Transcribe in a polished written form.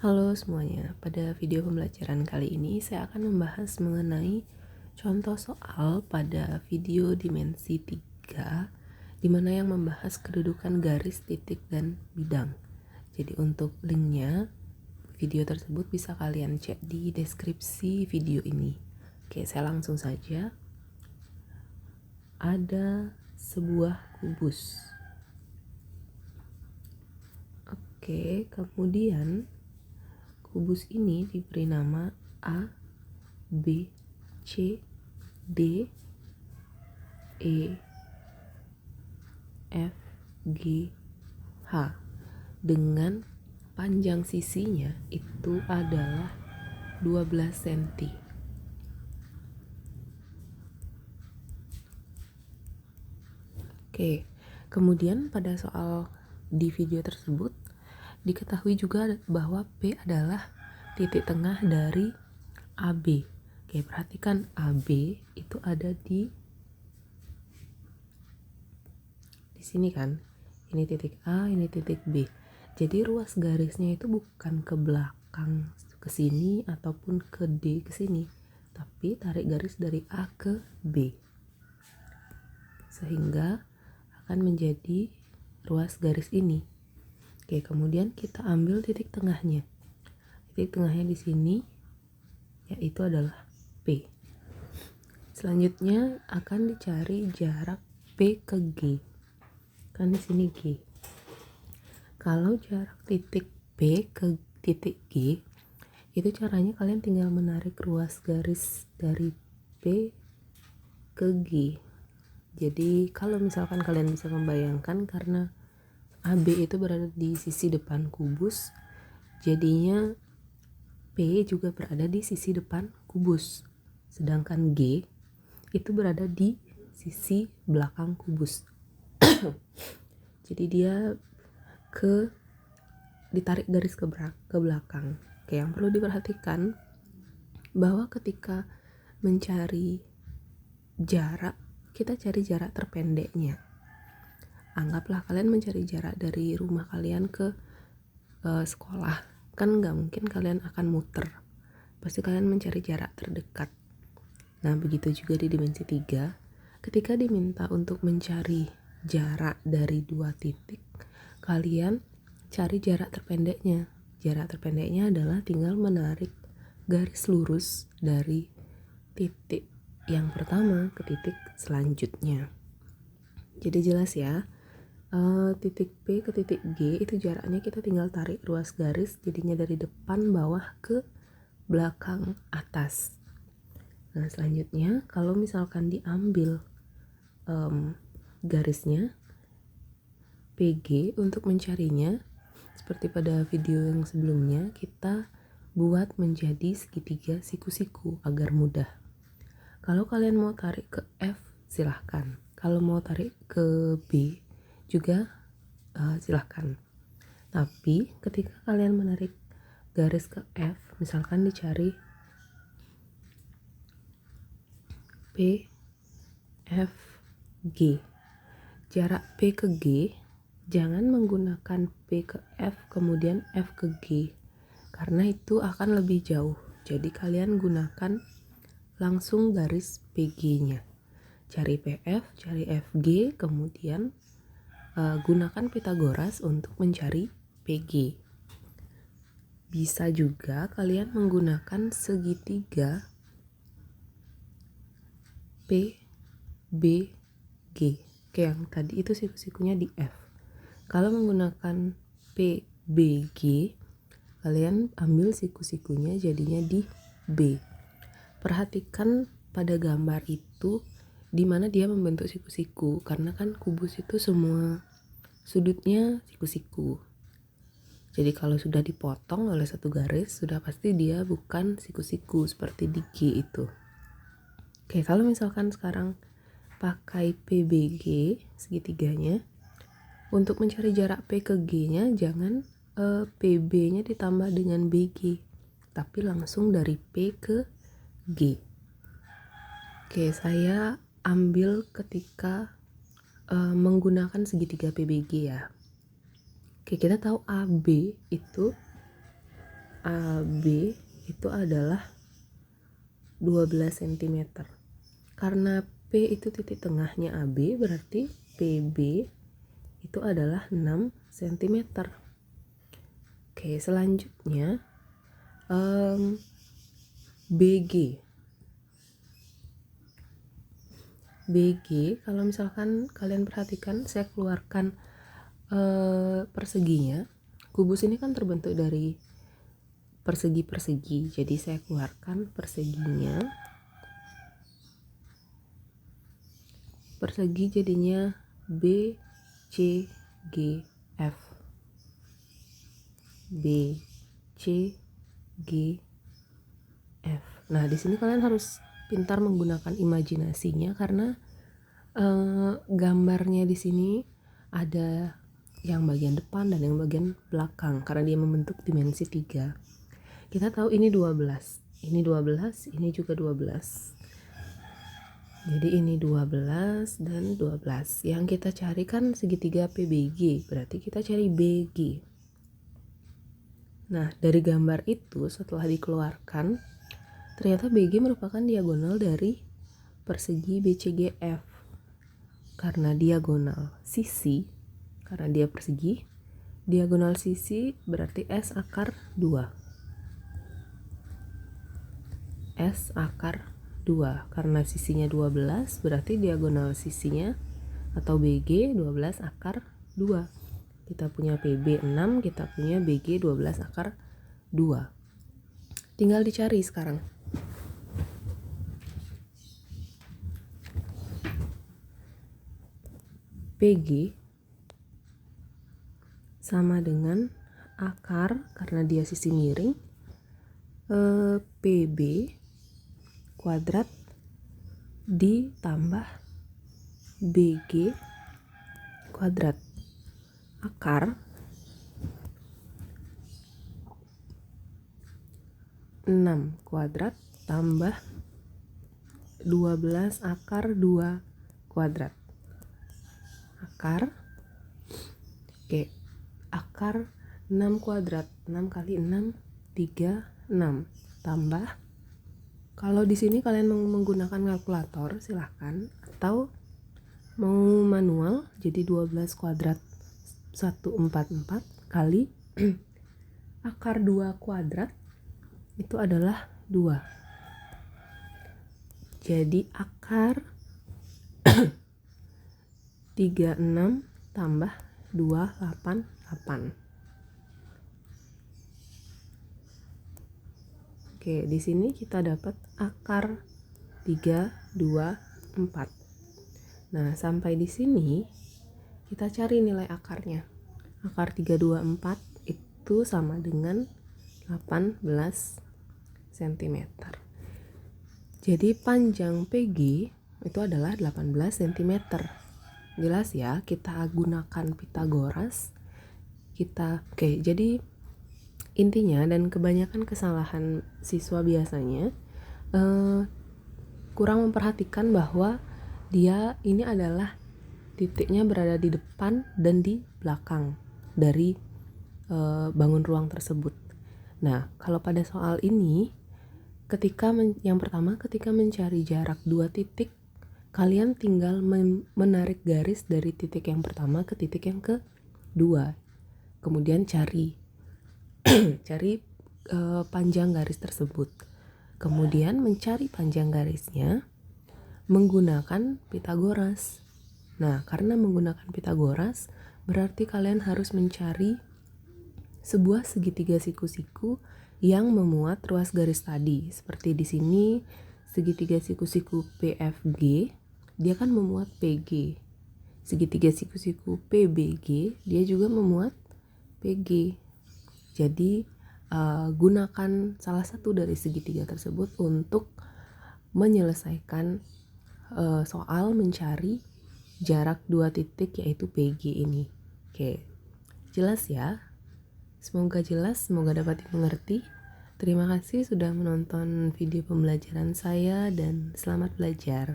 Halo semuanya, pada video pembelajaran kali ini saya akan membahas mengenai contoh soal pada video dimensi 3 di mana yang membahas kedudukan garis, titik, dan bidang. Jadi untuk linknya, video tersebut bisa kalian cek di deskripsi video ini. Oke, saya langsung saja. Ada sebuah kubus. Oke, kemudian kubus ini diberi nama A, B, C, D, E, F, G, H dengan panjang sisinya itu adalah 12 cm. Oke, kemudian pada soal di video tersebut diketahui juga bahwa P adalah titik tengah dari AB. Oke, perhatikan AB itu ada di sini kan. Ini titik A, ini titik B. Jadi ruas garisnya itu bukan ke belakang ke sini ataupun ke D ke sini, tapi tarik garis dari A ke B. Sehingga akan menjadi ruas garis ini. Oke, kemudian kita ambil titik tengahnya. Titik tengahnya di sini yaitu adalah P. Selanjutnya akan dicari jarak P ke G. Kan di sini G. Kalau jarak titik P ke titik G, itu caranya kalian tinggal menarik ruas garis dari P ke G. Jadi kalau misalkan kalian bisa membayangkan, karena AB itu berada di sisi depan kubus, jadinya P juga berada di sisi depan kubus, sedangkan G itu berada di sisi belakang kubus. Jadi dia ditarik garis ke belakang. Oke, yang perlu diperhatikan bahwa ketika mencari jarak, kita cari jarak terpendeknya. Anggaplah kalian mencari jarak dari rumah kalian ke sekolah, kan nggak mungkin kalian akan muter, pasti kalian mencari jarak terdekat. Nah, begitu juga di dimensi 3, ketika diminta untuk mencari jarak dari dua titik, kalian cari jarak terpendeknya. Jarak terpendeknya adalah tinggal menarik garis lurus dari titik yang pertama ke titik selanjutnya. Jadi jelas ya, titik P ke titik G itu jaraknya kita tinggal tarik ruas garis, jadinya dari depan bawah ke belakang atas. Nah, selanjutnya kalau misalkan diambil garisnya PG, untuk mencarinya seperti pada video yang sebelumnya, kita buat menjadi segitiga siku-siku agar mudah. Kalau kalian mau tarik ke F, silahkan. Kalau mau tarik ke B juga silahkan. Tapi ketika kalian menarik garis ke F, misalkan dicari P, F, G. Jarak P ke G, jangan menggunakan P ke F kemudian F ke G, karena itu akan lebih jauh. Jadi kalian gunakan langsung garis PG-nya. Cari PF, cari FG, kemudian gunakan Pitagoras untuk mencari PG. Bisa juga kalian menggunakan segitiga P, B, G. Oke, yang tadi itu siku-sikunya di F. Kalau menggunakan P, B, G, kalian ambil siku-sikunya jadinya di B. Perhatikan pada gambar itu di mana dia membentuk siku-siku, karena kan kubus itu semua sudutnya siku-siku. Jadi kalau sudah dipotong oleh satu garis, sudah pasti dia bukan siku-siku seperti di G itu. Oke, kalau misalkan sekarang pakai PBG segitiganya, untuk mencari jarak P ke G-nya jangan PB-nya ditambah dengan BG, tapi langsung dari P ke G. Oke, saya ambil ketika menggunakan segitiga PBG ya. Oke, kita tahu AB itu AB itu adalah 12 cm. Karena P itu titik tengahnya AB, berarti PB itu adalah 6 cm. Oke, selanjutnya BG. BG, kalau misalkan kalian perhatikan, saya keluarkan perseginya. Kubus ini kan terbentuk dari persegi-persegi, jadi saya keluarkan perseginya. Persegi jadinya B, C, G, F. B, C, G, F. Nah, di sini kalian harus pintar menggunakan imajinasinya karena gambarnya di sini ada yang bagian depan dan yang bagian belakang karena dia membentuk dimensi 3. Kita tahu ini 12. Ini 12, ini juga 12. Jadi ini 12 dan 12. Yang kita cari kan segitiga PBG, berarti kita cari BG. Nah, dari gambar itu setelah dikeluarkan, ternyata BG merupakan diagonal dari persegi BCGF. Karena diagonal sisi, karena dia persegi, diagonal sisi berarti S akar 2. S akar 2. Karena sisinya 12, berarti diagonal sisinya atau BG 12 akar 2. Kita punya PB 6, kita punya BG 12 akar 2. Tinggal dicari sekarang. PG sama dengan akar, karena dia sisi miring, PB kuadrat ditambah BG kuadrat. Akar 6 kuadrat tambah 12 akar 2 kuadrat. Akar 6 kuadrat, 6 kali 6 36 tambah, kalau di sini kalian menggunakan kalkulator silahkan, atau mau manual jadi 12 kuadrat 144 kali akar 2 kuadrat itu adalah 2. Jadi akar 36 tambah 288. Oke, di sini kita dapat akar 324. Nah, sampai di sini kita cari nilai akarnya. Akar 324 itu sama dengan 18 cm. Jadi panjang PG itu adalah 18 cm. Jelas ya, kita gunakan Pythagoras. Jadi intinya dan kebanyakan kesalahan siswa biasanya kurang memperhatikan bahwa dia ini adalah titiknya berada di depan dan di belakang dari bangun ruang tersebut. Nah, kalau pada soal ini, yang pertama ketika mencari jarak dua titik, kalian tinggal menarik garis dari titik yang pertama ke titik yang kedua. Kemudian cari panjang garis tersebut. Kemudian mencari panjang garisnya menggunakan Pythagoras. Nah, karena menggunakan Pythagoras, berarti kalian harus mencari sebuah segitiga siku-siku yang memuat ruas garis tadi. Seperti di sini, segitiga siku-siku PFG, dia kan memuat PG. Segitiga siku-siku PBG, dia juga memuat PG. Jadi gunakan salah satu dari segitiga tersebut untuk menyelesaikan soal mencari jarak dua titik yaitu PG ini. Oke, jelas ya? Semoga jelas, semoga dapat dimengerti. Terima kasih sudah menonton video pembelajaran saya dan selamat belajar.